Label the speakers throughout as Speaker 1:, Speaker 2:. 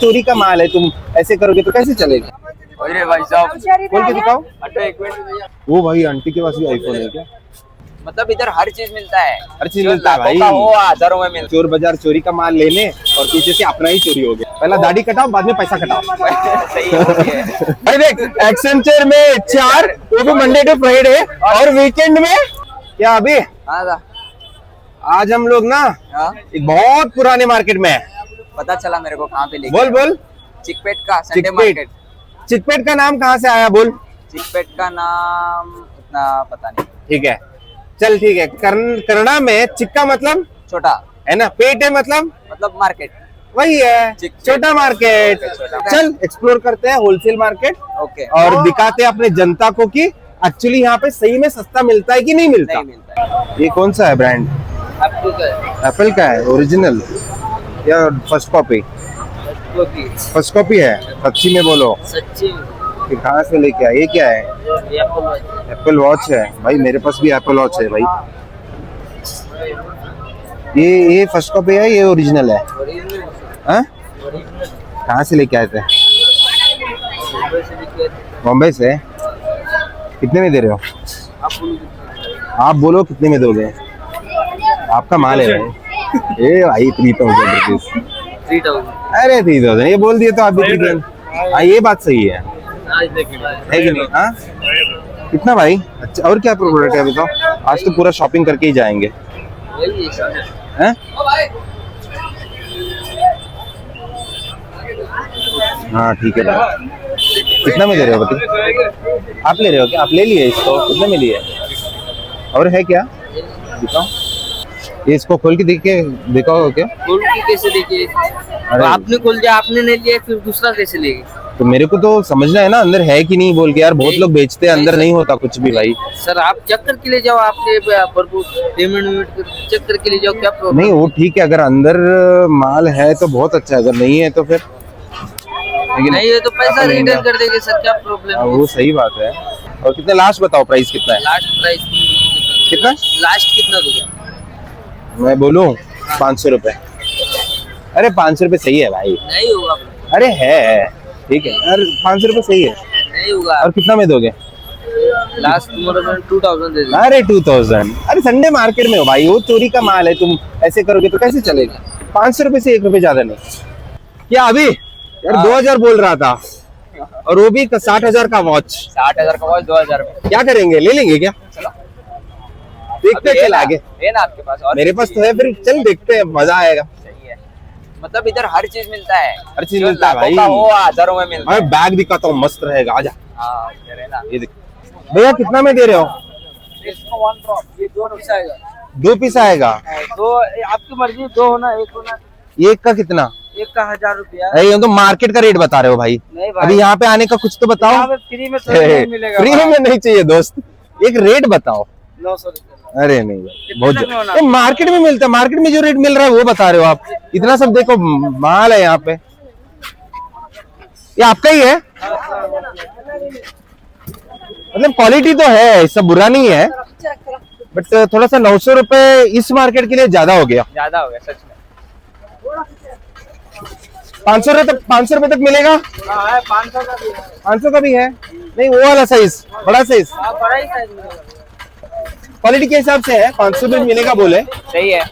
Speaker 1: चोरी का माल है, तुम ऐसे करोगे तो कैसे चलेगा?
Speaker 2: अरे भाई साहब
Speaker 1: खोल के दिखाओ।
Speaker 2: अटो एक मिनट।
Speaker 1: वो भाई आंटी के पास भी आईफोन है क्या?
Speaker 2: मतलब इधर हर चीज मिलता है,
Speaker 1: हर चीज
Speaker 2: जो
Speaker 1: मिलता है
Speaker 2: लाखों
Speaker 1: भाई।
Speaker 2: का हो हजारों में मिलता
Speaker 1: चोर बाजार चोरी का माल लेने और पीछे से अपना ही चोरी हो गया। पहला दाढ़ी कटाओ, बाद में पैसा कटाओ।
Speaker 2: है। सही है, वो भी है।
Speaker 1: अरे देख, एक्सेंचर में 4, वो भी मंडे टू फ्राइडे, और वीकेंड में क्या अभी
Speaker 2: हाँ था।
Speaker 1: आज हम लोग ना
Speaker 2: हाँ?
Speaker 1: एक बहुत पुराने मार्केट में है।
Speaker 2: पता चला मेरे को कहाँ पे लेके
Speaker 1: बोल बोल।
Speaker 2: चिकपेट का संडे
Speaker 1: चिकपेट।
Speaker 2: मार्केट।
Speaker 1: चिकपेट का नाम कहाँ से आया बोल?
Speaker 2: चिकपेट का नाम उतना पता नहीं।
Speaker 1: ठीक है, चल ठीक है। कन्नड़ा में चिक्का मतलब
Speaker 2: छोटा
Speaker 1: है ना, पेट है मतलब
Speaker 2: मार्केट।
Speaker 1: वही है, छोटा मार्केट। चल एक्सप्लोर करते हैं होलसेल मार्केट,
Speaker 2: ओके।
Speaker 1: और दिखाते हैं अपने जनता को कि एक्चुअली यहाँ पे सही में सस्ता मिलता है कि नहीं मिलता।
Speaker 2: नहीं मिलता है।
Speaker 1: ये कौन सा है ब्रांड? एप्पल का है, ओरिजिनल या फर्स्ट कॉपी? फर्स्ट कॉपी है। सच्ची में बोलो,
Speaker 2: सच्ची
Speaker 1: कि कहाँ से लेके आए? ये क्या है? एप्पल वॉच है भाई, मेरे पास भी एप्पल वॉच है भाई। ये फर्स्ट कॉपी है, ये ओरिजिनल है? हाँ? कहाँ से लेके आए थे? बॉम्बे से। कितने में दे रहे हो? आप बोलो कितने में दोगे? आपका माल है भाई। ए भाई 3000 रुपीज।
Speaker 2: 3000।
Speaker 1: अरे 3000 ये बोल दिए तो आप भी 3000। हाँ ये बात सही है कि नहीं? हाँ कितना भाई? अच्छा, और क्या प्रोडक्ट है बताओ? आज तो पूरा शॉपिंग करके ही जाएंगे। हैं? हाँ ठीक है भाई। कितना में दे रहे हो बता? आप ले रहे हो क्या? आप ले लिए इसको? कितने में लिए? और है क्या दिखाओ। ये इसको खोल के दिखाओ क्या?
Speaker 2: खोल के कैसे देखिए?
Speaker 1: अरे
Speaker 2: आपने खोल दिया, आपने नहीं लिया, फिर दूसरा कैसे लेगी?
Speaker 1: तो मेरे को तो समझना है ना अंदर है कि नहीं बोल के। यार बहुत लोग बेचते हैं, अंदर नहीं होता कुछ भी भाई।
Speaker 2: सर आप चेक करके ले जाओ, आपने पेमेंट चेक करके ले जाओ, क्या प्रॉब्लम?
Speaker 1: नहीं वो ठीक है, अगर अंदर माल है तो बहुत अच्छा है, अगर नहीं है तो फिर
Speaker 2: नहीं है तो पैसा रिटर्न कर देंगे सर, क्या प्रॉब्लम है?
Speaker 1: वो सही बात है। और कितने लास्ट बताओ, प्राइस कितना है?
Speaker 2: लास्ट प्राइस
Speaker 1: कितना?
Speaker 2: लास्ट कितना दोगे?
Speaker 1: मैं बोलूं 500 रुपए। अरे 500 रुपए सही है भाई।
Speaker 2: नहीं होगा।
Speaker 1: अरे है ठीक है, अरे 500 रुपए सही है।
Speaker 2: नहीं होगा।
Speaker 1: और कितना में दोगे?
Speaker 2: लास्ट 2000 दे दो।
Speaker 1: अरे 2000। अरे संडे मार्केट में हो भाई, वो चोरी का माल है, तुम ऐसे करोगे तो कैसे चलेगा? 500 रुपए से 1 रुपए ज्यादा नहीं। क्या अभी यार 2000 बोल रहा था, और वो भी 60,000 का वॉच।
Speaker 2: 60,000 का वॉच 2000 में।
Speaker 1: क्या करेंगे, ले लेंगे क्या?
Speaker 2: चलो
Speaker 1: देखते चल आगे।
Speaker 2: है ना आपके पास? और
Speaker 1: मेरे पास तो है, फिर चल देखते हैं, मजा आएगा।
Speaker 2: सही है। मतलब इधर हर चीज मिलता है,
Speaker 1: हर चीज
Speaker 2: जो
Speaker 1: मिलता है
Speaker 2: लाखों
Speaker 1: भाई।
Speaker 2: का हो हजारों में मिलता है।
Speaker 1: अरे बैग दिखाता हूँ, मस्त रहेगा, आजा।
Speaker 2: हाँ इधर है ना।
Speaker 1: ये देख भैया, कितना में दे रहे हो?
Speaker 2: इसका 1 ड्रॉप, ये 2 पीस आएगा।
Speaker 1: 2 पीस आएगा?
Speaker 2: दो आपकी मर्जी, 2 होना 1 होना।
Speaker 1: एक का कितना?
Speaker 2: एक का 1000 रुपया।
Speaker 1: अरे ये तो मार्केट का रेट बता रहे हो भाई।
Speaker 2: नहीं भाई,
Speaker 1: अभी यहाँ पे आने का कुछ तो बताओ।
Speaker 2: यहाँ पे फ्री में तो नहीं मिलेगा।
Speaker 1: फ्री में नहीं चाहिए दोस्त, एक रेट बताओ।
Speaker 2: 900 रुपया।
Speaker 1: अरे नहीं बहुत
Speaker 2: तक में होना?
Speaker 1: ज्यादा। मार्केट में मिलता है, मार्केट में जो रेट मिल रहा है वो बता रहे हो आप। इतना सब देखो माल है यहाँ पे। ये आपका ही है? मतलब क्वालिटी तो है, सब बुरा नहीं है, बट थोड़ा सा 900 रुपए इस मार्केट के लिए ज्यादा हो गया।
Speaker 2: ज्यादा हो गया सच में।
Speaker 1: 500 रुपए तक मिलेगा?
Speaker 2: 500 का भी है।
Speaker 1: 500 का भी है? नहीं वो वाला साइज, बड़ा साइज।
Speaker 2: बड़ा ही साइज मिलेगा।
Speaker 1: क्वालिटी के हिसाब से है, 500 में मिलेगा बोले।
Speaker 2: सही है।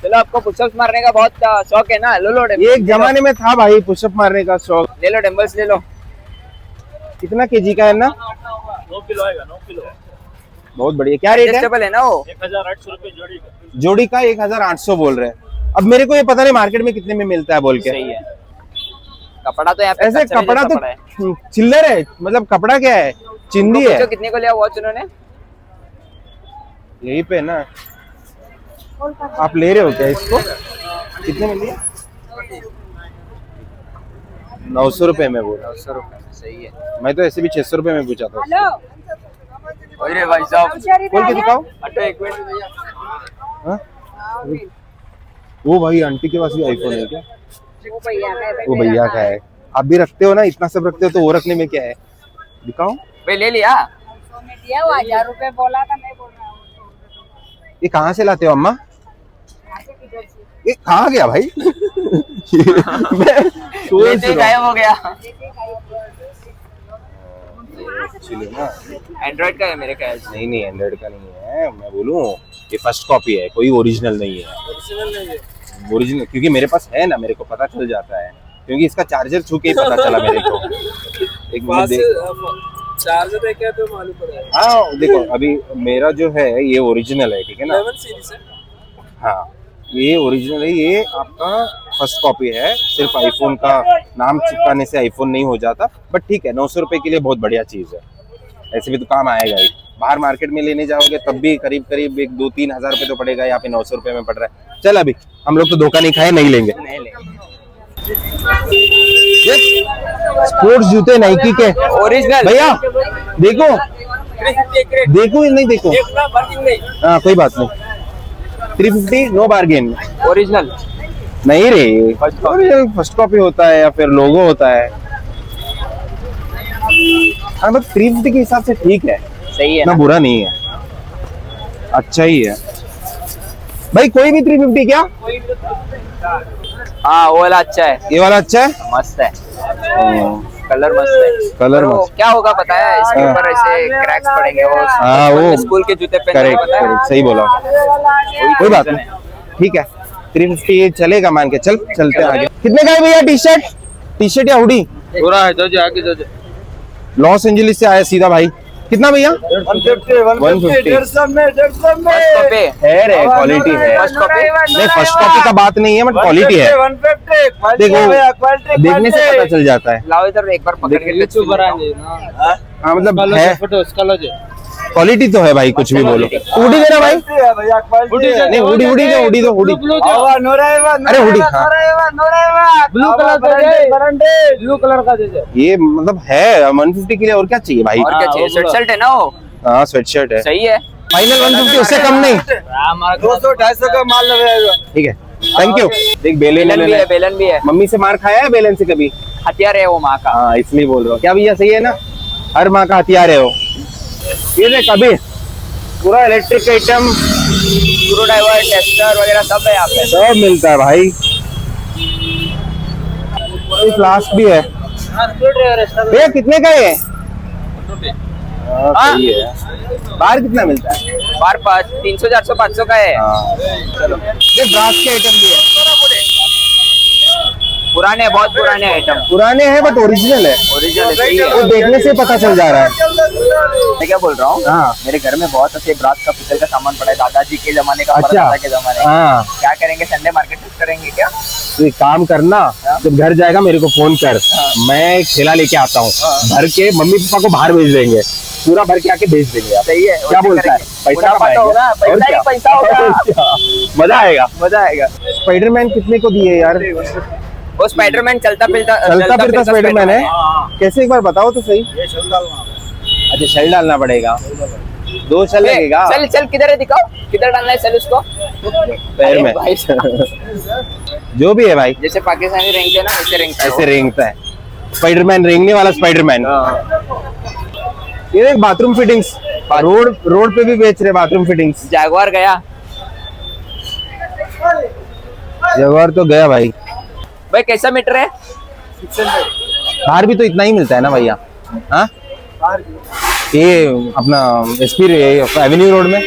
Speaker 2: चलो आपको पुशअप्स मारने का बहुत शौक है ना, लो लो
Speaker 1: ये एक जमाने में था भाई पुशअप मारने का शौक।
Speaker 2: ले लो डंबल्स ले लो।
Speaker 1: कितना केजी का है ना?
Speaker 3: 9 किलो आएगा, 9 किलो।
Speaker 1: बहुत बढ़िया। क्या रेट है?
Speaker 2: एडजस्टेबल है ना वो?
Speaker 3: 1800 रुपए जोड़ी का।
Speaker 1: जोड़ी का 1800 बोल रहे हैं। अब मेरे को ये पता नहीं मार्केट में कितने में मिलता है बोल के।
Speaker 2: सही है। कपड़ा तो यहाँ पे
Speaker 1: ऐसे
Speaker 2: अच्छा
Speaker 1: कपड़ा
Speaker 2: कपड़ा है।
Speaker 1: तो चिल्लर है, मतलब कपड़ा क्या है, चिंदी है।
Speaker 2: पूछो कितने को लिया वॉच उन्होंने?
Speaker 1: यही पे ना। आप ले रहे हो क्या इसको? कितने में लिया? 900 रुपए में बोल।
Speaker 2: 900 रुपए में। सही है।
Speaker 1: मैं तो ऐसे भी 600 रुपए में पूछा था।
Speaker 2: अरे भाई साहब
Speaker 1: खोल के दिखाओ।
Speaker 2: अटो एक मिनट भैया।
Speaker 1: हाँ? वो भाई आंटी के पास भी आईफोन है क्या? वो भैया का है। आप भी रखते हो ना, इतना सब रखते हो तो वो रखने में क्या है? दिखाओ।
Speaker 2: भाई ले लिया?
Speaker 4: 1000 रुपए बोला था, मैं बोल रहा हूँ।
Speaker 1: ये कहाँ से लाते हो अम्मा? ये कहाँ गया भाई? मैं सोच
Speaker 2: लेते
Speaker 1: रहा
Speaker 2: गायब हो गया।
Speaker 1: एक्चुअली ना,
Speaker 2: एंड्रॉइड का है मेरे ख्याल से।
Speaker 1: नहीं एंड्रॉइड का नहीं है, मैं बोलूं ये फर्स्ट कॉपी है, कोई ओरिजिनल नहीं है। ओरिजिनल क्योंकि मेरे पास है ना, मेरे को पता चल जाता है, क्योंकि इसका चार्जर छू के ही पता चला मेरे को। एक मिनट
Speaker 3: चार्जर देखा तो मालूम पड़ेगा।
Speaker 1: हाँ देखो, अभी मेरा जो है ये ओरिजिनल है, ठीक है ना?
Speaker 3: 11 सीरीज है।
Speaker 1: हाँ ये ओरिजिनल है, ये आपका फर्स्ट कॉपी है। सिर्फ आईफोन का नाम चिपकाने से आईफोन नहीं हो जाता, बट ठीक है, 900 रुपए के लिए बहुत बढ़िया चीज है। ऐसे भी तो काम आएगा ही। बाहर मार्केट में लेने जाओगे तब भी करीब करीब 1-2-3 हजार रुपए तो पड़ेगा, यहाँ पे 900 रुपए में पड़ रहा है। चल अभी हम लोग तो धोखा नहीं खाए, नहीं लेंगे। स्पोर्ट्स जूते नाइकी के
Speaker 2: ओरिजिनल
Speaker 1: भैया, देखो देखो नहीं देखो, हाँ कोई बात नहीं। 350 नो बार्गेन।
Speaker 2: ओरिजिनल
Speaker 1: नहीं रे, फर्स्ट कॉपी होता है या फिर लोगो होता है। हाँ बस 350 के हिसाब से ठीक है,
Speaker 2: सही है
Speaker 1: इतना
Speaker 2: ना?
Speaker 1: बुरा नहीं है, अच्छा ही है भाई। कोई भी 350 क्या?
Speaker 2: हाँ वो वाला अच्छा है,
Speaker 1: ये वाला अच्छा है,
Speaker 2: मस्त है, कलर मस्त है।
Speaker 1: कलर
Speaker 2: और वो
Speaker 1: मस्त।
Speaker 2: क्या होगा पता है, इसके
Speaker 1: हाँ।
Speaker 2: ऊपर ऐसे क्रैक्स पड़ेंगे।
Speaker 1: हाँ, वो
Speaker 2: स्कूल के जूते पहनते
Speaker 1: करेक्ट
Speaker 2: पता है?
Speaker 1: करेक्ट, सही बोला, कोई बात नहीं, ठीक है। 350 चलेगा, मान के चलते हैं आगे। कितने का है भैया टी शर्ट या हुडी?
Speaker 3: पूरा है जो आगे जो
Speaker 1: लॉस एंजलिस से आया सीधा भाई। कितना भैया?
Speaker 3: 150
Speaker 1: 150
Speaker 3: में
Speaker 2: फर्स्ट कॉपी
Speaker 1: है रे, क्वालिटी है।
Speaker 2: फर्स्ट कॉपी
Speaker 1: नहीं फर्स्ट कॉपी का बात नहीं है, बट क्वालिटी है।
Speaker 3: 150
Speaker 1: देखो देखने से पता चल जाता है।
Speaker 2: लाओ इधर एक बार पकड़ के टच
Speaker 1: हाँ मतलब है, क्वालिटी तो है भाई, कुछ भी बोलो। हुडी देना भाई, नहीं हुडी दो, हुडी। अरे हुडी, हाँ
Speaker 3: ब्लू कलर का दे दे।
Speaker 1: ये मतलब है 150 के लिए, और क्या चाहिए भाई?
Speaker 2: और क्या चाहिए? स्वेट शर्ट है ना वो,
Speaker 1: हाँ स्वेट शर्ट है,
Speaker 2: सही है।
Speaker 1: फाइनल 150, उससे कम नहीं।
Speaker 3: 200-250 का माल लगेगा।
Speaker 1: ठीक है, थैंक यू। देख बेलन
Speaker 2: बेलन भी है, बेलन भी है।
Speaker 1: मम्मी से मार खाया है बेलन से कभी?
Speaker 2: हथियार है वो माँ का।
Speaker 1: हाँ इसलिए बोल रहा हूँ। क्या भैया सही है ना, हर माँ का हथियार है वो। ये देख अभी पूरा electric item,
Speaker 2: screw driver, tester वगैरह सब है यहाँ पे।
Speaker 1: सब मिलता है भाई। फ्लास्क भी है भैया, कितने का है? हाँ सही है। बाहर कितना मिलता है?
Speaker 2: बार 300, 400, 500 का है।
Speaker 1: हाँ चलो, ये ब्रास के आइटम भी है।
Speaker 2: पुराने, बहुत पुराने आइटम,
Speaker 1: पुराने हैं बट ओरिजिनल है,
Speaker 2: ओरिजिनल सही है।
Speaker 1: वो देखने से पता चल जा रहा है।
Speaker 2: मैं क्या बोल रहा हूँ,
Speaker 1: हाँ
Speaker 2: मेरे घर में बहुत ऐसे ब्रास का पितल का सामान पड़ा है, दादाजी के जमाने का,
Speaker 1: अच्छा।
Speaker 2: दादा के जमाने का।
Speaker 1: हाँ
Speaker 2: क्या करेंगे, संडे मार्केट करेंगे क्या?
Speaker 1: तो एक काम करना, जब घर जाएगा मेरे को फोन कर, मैं ठेला लेके आता हूँ, भर के मम्मी पापा को बाहर भेज देंगे, पूरा भर के आके भेज देंगे।
Speaker 2: सही है,
Speaker 1: क्या बोलता है? पैसा
Speaker 2: मुनाफा होगा, पैसा ही पैसा होगा।
Speaker 1: मजा आएगा।
Speaker 2: मजा आएगा।
Speaker 1: स्पाइडरमैन कितने को दिए यार?
Speaker 2: वो स्पाइडरमैन चलता फिरता
Speaker 1: स्पाइडरमैन है। कैसे, एक बार बताओ तो सही। अच्छा शेल डालना पड़ेगा, 2 शेल लगेगा।
Speaker 2: चल चल, किधर है दिखाओ, किधर डालना है सेल उसको?
Speaker 1: पैर में।
Speaker 2: भाई
Speaker 1: जो भी है भाई,
Speaker 2: जैसे पाकिस्तानी रेंगते हैं ना, वैसे रेंगता है।
Speaker 1: ऐसे रेंगता है स्पाइडरमैन, रेंगने वाला स्पाइडरमैन। ये देख बाथरूम फिटिंग्स, रोड पे भी बेच रहे बाथरूम फिटिंग्स।
Speaker 2: जैगवार गया
Speaker 1: जगवार तो गया भाई।
Speaker 2: भाई, कैसा मीटर है?
Speaker 1: बाहर भी तो इतना ही मिलता है ना भैया? हाँ ये अपना एसपी एवेन्यू रोड में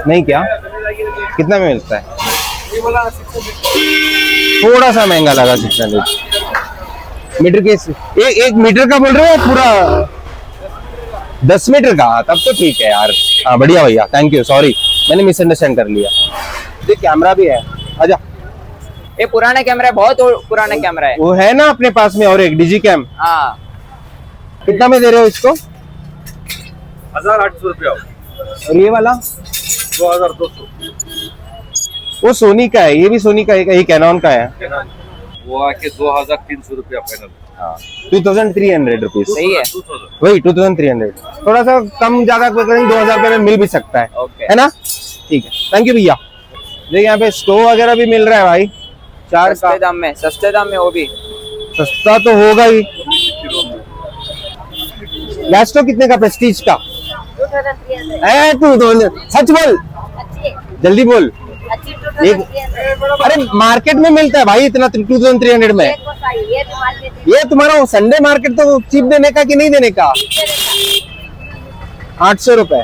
Speaker 1: नहीं क्या? कितना में मिलता है? थोड़ा सा महंगा लगा 600 मीटर के। एक मीटर का बोल रहे हो पूरा 10 मीटर का? तब तो ठीक है यार। हाँ बढ़िया भैया, थैंक यू, सॉरी मैंने मिसअंडरस्टैंड कर लिया। ये कैमरा भी है, आजा।
Speaker 2: ये पुराना कैमरा है, बहुत पुराना कैमरा है।
Speaker 1: वो है ना अपने पास में और एक डिजी कैम।
Speaker 2: हाँ,
Speaker 1: कितना में दे रहे हो इसको?
Speaker 3: 1800 रुपया।
Speaker 1: और ये वाला
Speaker 3: 2200।
Speaker 1: वो सोनी का है, ये भी सोनी का है, ये कैनन का है।
Speaker 3: वो आके 2300 रुपया फाइनल।
Speaker 1: 2300 रुपीज।
Speaker 2: सही है।
Speaker 1: वही 2300, थोड़ा सा कम ज्यादा 2000 रुपए में मिल भी सकता है।
Speaker 2: ओके।
Speaker 1: है ना? ठीक है, थैंक यू भैया। देखिए यहाँ पे स्टोव वगैरह भी मिल रहा है भाई, 4 का।
Speaker 2: सस्ते दाम में वो भी।
Speaker 1: सस्ता तो होगा ही। गैस स्टोव कितने का? प्रेस्टीज का?
Speaker 4: 2300।
Speaker 1: तू तो सच बोल।
Speaker 4: अच्छी है।
Speaker 1: जल्दी बोल।
Speaker 4: अच्छी
Speaker 1: एक अरे मार्केट में मिलता है भाई इतना 2300 में। ये तुम्हारा संडे मार्केट तो चीप देने का कि नहीं देने का? 800 रुपए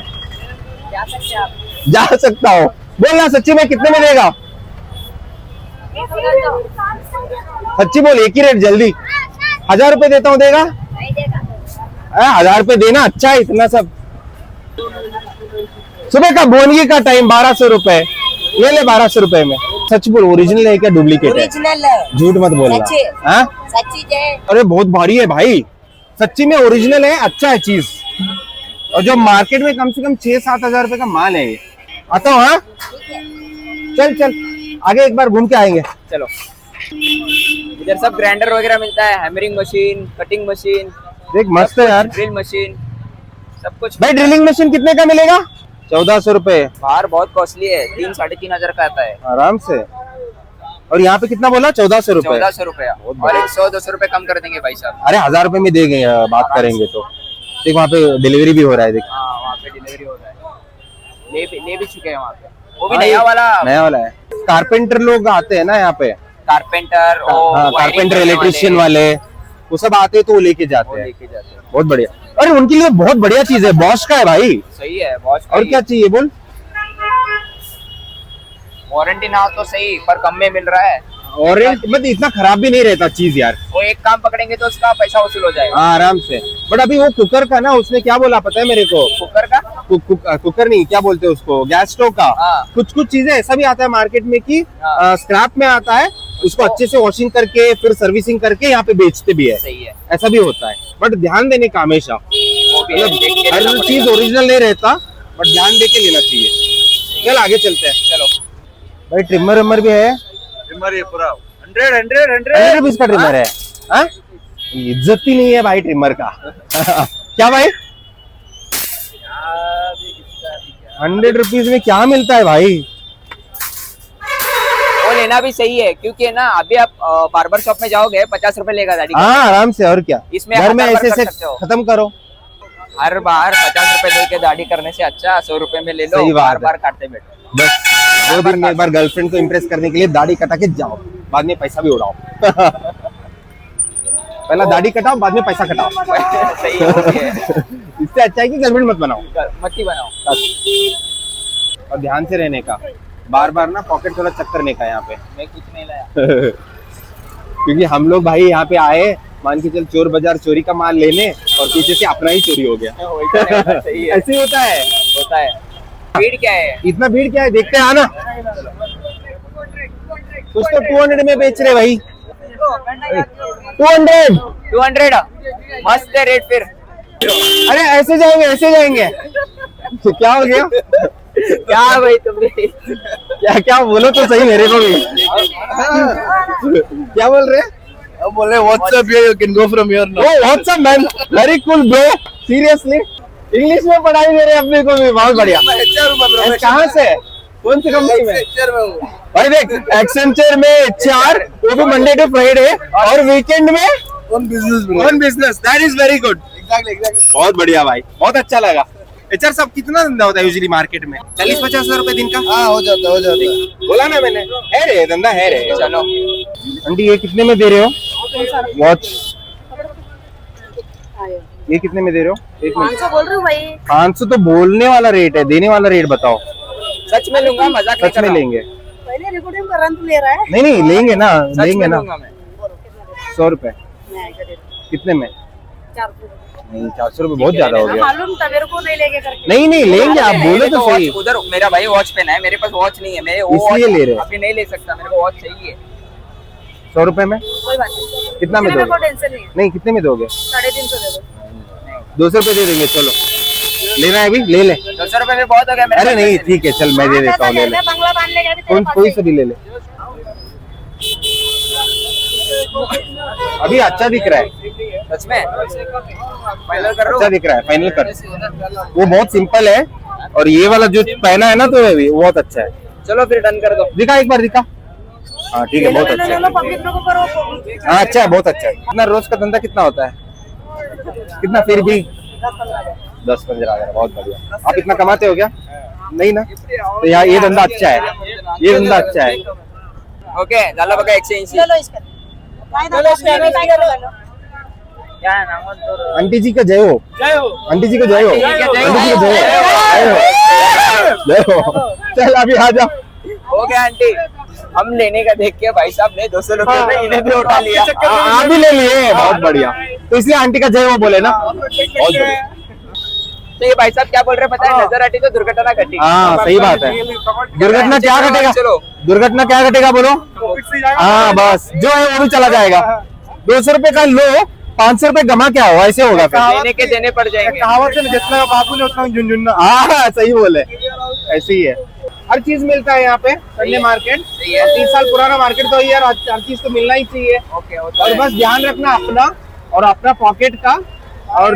Speaker 1: जा सकता हो। बोलना सच्ची में कितने में देगा? सच्ची बोल, एक ही रेट जल्दी। 1000 रुपए देता हूँ, देगा? 1000 रुपए देना, अच्छा है इतना सब। सुबह का बोनगी का टाइम 1200 रुपए, ले ले 1200 रुपए में। सच बोल, ओरिजिनल है क्या डुप्लीकेट है?
Speaker 4: ओरिजिनल है,
Speaker 1: झूठ मत बोलना।
Speaker 4: सच्ची।
Speaker 1: हाँ?
Speaker 4: सच्ची है।
Speaker 1: अरे बहुत भारी है भाई, सच्ची में ओरिजिनल है, अच्छा है चीज। और जो मार्केट में कम से कम 6-7 हजार रुपए का माल है ये। आता हूँ। हाँ चल चल आगे एक बार घूम के आएंगे।
Speaker 2: चलो। इधर सब ग्राइंडर वगैरह मिलता है, हैमरिंग मशीन, कटिंग मशीन,
Speaker 1: देख मस्त है यार।
Speaker 2: ड्रिल मशीन, सब कुछ।
Speaker 1: भाई ड्रिलिंग मशीन कितने का मिलेगा? 1400 रुपए।
Speaker 2: बाहर बहुत कॉस्टली है, 3-3.5 हजार का आता है।
Speaker 1: आराम से। और यहाँ पे कितना बोला? 1400 रुपए।
Speaker 2: 1400 रुपया। और 100-200 रुपए कम कर देंगे भाई साहब।
Speaker 1: अरे 1000 रुपए में देंगे बात करेंगे तो। देख वहाँ पे डिलीवरी भी हो रहा है, देख।
Speaker 2: हाँ वहाँ पे डिलीवरी हो रहा है, ले भी चुके हैं वहाँ पे। वो भी नया वाला
Speaker 1: है। कारपेंटर लोग आते हैं ना यहाँ पे,
Speaker 2: कारपेंटर
Speaker 1: हाँ, कारपेंटर इलेक्ट्रिशियन वाले, वो सब आते हैं तो वो लेके जाते हैं। बहुत बढ़िया। अरे उनके लिए बहुत बढ़िया चीज है, बॉश का है भाई।
Speaker 2: सही है बॉश का।
Speaker 1: और क्या चाहिए बोल?
Speaker 2: वारंटी ना हो तो सही, पर कम में मिल रहा है।
Speaker 1: वारंटी मतलब इतना खराब भी नहीं रहता चीज यार।
Speaker 2: वो एक काम पकड़ेंगे तो उसका पैसा वसूल हो जाएगा।
Speaker 1: हाँ आराम से। बट अभी वो कुकर का ना, उसने क्या बोला पता है मेरे को?
Speaker 2: कुकर का?
Speaker 1: कुकर नहीं, क्या बोलते हैं उसको, गैस स्टोव का।
Speaker 2: हाँ।
Speaker 1: कुछ चीजें ऐसा भी आता है मार्केट में कि स्क्रैप में आता है, उसको अच्छे से वॉशिंग करके फिर सर्विसिंग करके यहाँ पे बेचते भी है।
Speaker 2: सही है,
Speaker 1: ऐसा भी होता है। बट ध्यान देने का हमेशा, मतलब हर चीज ओरिजिनल नहीं रहता, बट ध्यान दे के लेना चाहिए। चल आगे चलते हैं।
Speaker 2: चलो
Speaker 1: भाई ट्रिमर वमर भी है।
Speaker 3: ट्रिमर ये पूरा 100
Speaker 1: रुपीज का ट्रिमर है। हाँ? इज्जत ही नहीं है भाई ट्रिमर का। क्या भाई 100 रुपीज में क्या मिलता है भाई?
Speaker 2: वो लेना भी सही है, क्योंकि ना अभी आप बार्बर शॉप में जाओगे 50 रुपए लेगा दाढ़ी का।
Speaker 1: हाँ आराम से। और क्या,
Speaker 2: इसमें
Speaker 1: घर में
Speaker 2: 1000
Speaker 1: ऐसे
Speaker 2: कर
Speaker 1: से
Speaker 2: सकते हो।
Speaker 1: खत्म करो।
Speaker 2: हर बार 50 रुपए दे के दाढ़ी करने से अच्छा 100 रुपए में ले लो,
Speaker 1: सही बात है।
Speaker 2: बार काटते बैठो।
Speaker 1: बस 2 दिन में एक बार गर्लफ्रेंड को इम्प्रेस करने के लिए दाढ़ी कटा के जाओ, बाद में पैसा भी उड़ाओ। पहला दाढ़ी कटाओ, बाद में पैसा कटाओ।
Speaker 2: सही है, वो भी है।
Speaker 1: इससे अच्छा है कि गर्लफ्रेंड मत बनाओ।
Speaker 2: मत ही बनाओ।
Speaker 1: और ध्यान से रहने का, बार बार ना पॉकेट थोड़ा चेक करने का यहाँ पे।
Speaker 2: मैं कुछ नहीं लाया।
Speaker 1: क्योंकि हम लोग भाई यहाँ पे आए, मान के चल चोर बाजार चोरी का माल लेने, और पीछे से अपना ही चोरी हो गया।
Speaker 2: सही है,
Speaker 1: ऐसे ही होता है।
Speaker 2: होता है। भीड़ क्या है?
Speaker 1: इतना भीड़ क्या है, देखते हैं आना। कुछ तो 200 में बेच रहे भाई। 200
Speaker 2: मस्त है रेट फिर।
Speaker 1: अरे ऐसे जाएंगे, ऐसे जाएंगे। तो क्या हो गया?
Speaker 2: क्या भाई तुमने?
Speaker 1: क्या बोलो तो सही मेरे को भी। क्या बोल रहे?
Speaker 3: बोल रहे what's up you can go from here now.
Speaker 1: Oh what's up man, very cool bro, seriously. English में पढ़ाई दे रहे हैं अपने को भी, बहुत बढ़िया। कहाँ से, कौन सी कंपनी में? भाई देख, एक्सेंचर में HR, वो भी मंडे टू फ्राइडे, और वीकेंड में
Speaker 3: on
Speaker 1: business. That is very good.
Speaker 3: Exactly
Speaker 1: बहुत बढ़िया भाई, बहुत अच्छा लगा। HR सब कितना धंधा होता है यूजुअली मार्केट में? 40-50 हजार रुपए दिन का।
Speaker 3: हाँ हो जाता है।
Speaker 1: बोला ना मैंने, है रे धंधा है रे।
Speaker 2: चलो
Speaker 1: आंटी ये कितने में दे रहे हो वॉच? ये कितने में दे रहे हो?
Speaker 4: 500 बोल रही हूँ भाई।
Speaker 1: 500 तो बोलने वाला रेट है, देने वाला रेट बताओ।
Speaker 2: सच में लूंगा, मजाक नहीं
Speaker 1: सच
Speaker 2: कर
Speaker 1: में
Speaker 2: रहा हूँ।
Speaker 1: लेंगे?
Speaker 4: पहले रिकॉर्डिंग कर रंत ले रहा है।
Speaker 1: नहीं लेंगे ना,
Speaker 2: सच में
Speaker 1: लेंगे ना।
Speaker 2: लूंगा मैं।
Speaker 1: 100 रुपए कितने में?
Speaker 4: 400
Speaker 1: नहीं 400 रुपए बहुत ज्यादा हो गया।
Speaker 4: मालूम था मेरे को, नहीं लेके करके।
Speaker 1: नहीं लेंगे, आप बोले
Speaker 2: मेरे
Speaker 1: तो
Speaker 2: को
Speaker 1: सही।
Speaker 2: watch उधर मेरा भाई वॉच पेन है, मेरे पास वॉच नहीं है। मेरे वो
Speaker 1: इसलिए
Speaker 2: watch
Speaker 1: ले रहे हैं।
Speaker 2: अभी नहीं ले सकता, मेरे को वॉच चाहिए।
Speaker 1: 100 रुपए में
Speaker 4: कोई बात नहीं,
Speaker 1: कितना में
Speaker 4: मेरे को
Speaker 1: दोगे?
Speaker 4: टेंशन नहीं है।
Speaker 1: नहीं कितने में दोगे?
Speaker 4: 350 दे दो।
Speaker 1: 200 रुपए दे देंगे। चलो लेना है अभी, ले ले।
Speaker 2: 200 रुपए में बहुत हो गया मेरे
Speaker 1: अरे
Speaker 2: पास
Speaker 1: नहीं
Speaker 2: पैसे
Speaker 1: ठीक है, चल मैं दे देता हूँ, ले ले।
Speaker 4: बंगला बांधने गए थे तेरे
Speaker 1: कौन
Speaker 4: पास
Speaker 1: कोई
Speaker 4: से।
Speaker 1: से भी ले ले। अभी अच्छा दिख रहा है,
Speaker 2: सच में फाइनल कर रहा
Speaker 1: अच्छा
Speaker 2: हूँ।
Speaker 1: दिख रहा है, फाइनल कर। वो बहुत सिंपल है, और ये वाला जो पहना है ना तो वो बहुत अच्छा है।
Speaker 2: चलो फिर डन कर दो।
Speaker 1: दिखा एक बार, दिखा। हाँ ठीक है, बहुत अच्छा है।
Speaker 4: पब्लिक लोगों को करो।
Speaker 1: हाँ अच्छा है, बहुत अच्छा है। कितना रोज का धंधा कितना होता है? कितना फिर भी 10-15 हजार, बहुत बढ़िया। आप इतना कमाते हो क्या? नहीं ना, तो यहाँ ये धंधा अच्छा है, ये धंधा अच्छा है.
Speaker 2: ओके झालं बघा 180.
Speaker 4: चलो इसका काय दादा तुम्ही काय करायला
Speaker 2: काय नाव
Speaker 1: आंटी जी का जय हो, आंटी जी का जय हो,
Speaker 2: आंटी जी का जय हो.
Speaker 1: आंटी जी का जय हो, जय हो. चल अभी आ जा.
Speaker 2: हो गया आंटी. हम लेने का देख के भाई साहब ने 200 रुपये में इन्हें भी उठा लिया.
Speaker 1: आप भी ले लिए, बहुत बढ़िया. तो इसलिए आंटी का जय हो बोले ना, बहुत बढ़िया.
Speaker 2: तो ये भाई साहब क्या बोल रहे हैं पता है, नजर हटी तो दुर्घटना घटी.
Speaker 1: हाँ सही बात है. दुर्घटना क्या घटेगा,
Speaker 2: चलो.
Speaker 1: दुर्घटना क्या घटेगा बोलो. हाँ बस जो है वो भी चला जाएगा. 200 रुपए का लो, 500 रुपए गमा क्या हो, ऐसे होगा फिर.
Speaker 2: लेने के देने पड़ जाएंगे.
Speaker 3: कहावत है ना, जितना बापू ने उतना झुनझुनना.
Speaker 1: हाँ सही बोले, ऐसे ही है. हर चीज मिलता है यहाँ पे संडे मार्केट.
Speaker 2: सही है.
Speaker 1: 30 साल पुराना मार्केट तो यार, हर चीज तो मिलना ही चाहिए.
Speaker 2: ओके
Speaker 1: और बस ध्यान रखना अपना और अपना पॉकेट का, और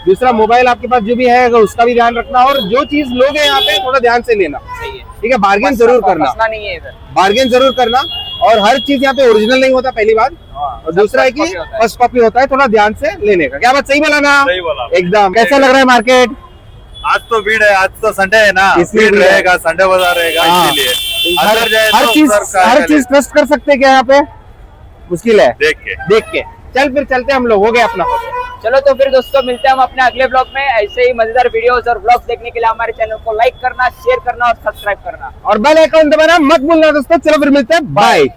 Speaker 1: दूसरा मोबाइल आपके पास जो भी है अगर उसका भी ध्यान रखना. और जो चीज लोगे यहाँ पे थोड़ा ध्यान से लेना,
Speaker 2: सही है.
Speaker 1: ठीक है. बार्गेन जरूर करना,
Speaker 2: फंसना नहीं है इधर.
Speaker 1: बार्गेन जरूर करना. और हर चीज यहाँ पे ओरिजिनल नहीं होता पहली बात, और दूसरा है कि
Speaker 2: first copy होता है.
Speaker 1: फर्स्ट कॉपी होता है. थोड़ा ध्यान से लेने का. क्या बात सही बोला ना,
Speaker 3: सही बोला.
Speaker 1: एकदम. कैसा लग रहा है मार्केट.
Speaker 3: आज तो भीड़ है, आज तो संडे है ना,
Speaker 1: इसलिए
Speaker 3: भीड़
Speaker 1: भीड़ है.
Speaker 3: रहेगा, संडे बाजार रहेगा,
Speaker 1: हाँ.
Speaker 3: इसीलिए
Speaker 1: हर
Speaker 3: अंदर जाए
Speaker 1: हर
Speaker 3: तो
Speaker 1: चीज
Speaker 3: सर का
Speaker 1: हर चीज ट्रस्ट कर सकते हैं क्या यहाँ पे, मुश्किल है.
Speaker 3: देख के.
Speaker 1: चल फिर चलते हम लोग, हो गया अपना.
Speaker 2: चलो तो फिर दोस्तों मिलते हैं हम अपने अगले ब्लॉग में. ऐसे ही मजेदार वीडियोस और ब्लॉग देखने के लिए हमारे चैनल को लाइक करना, शेयर करना और सब्सक्राइब करना.
Speaker 1: और बेल आइकन दबाना मत भूलना दोस्तों. चलो फिर मिलते हैं, बाय.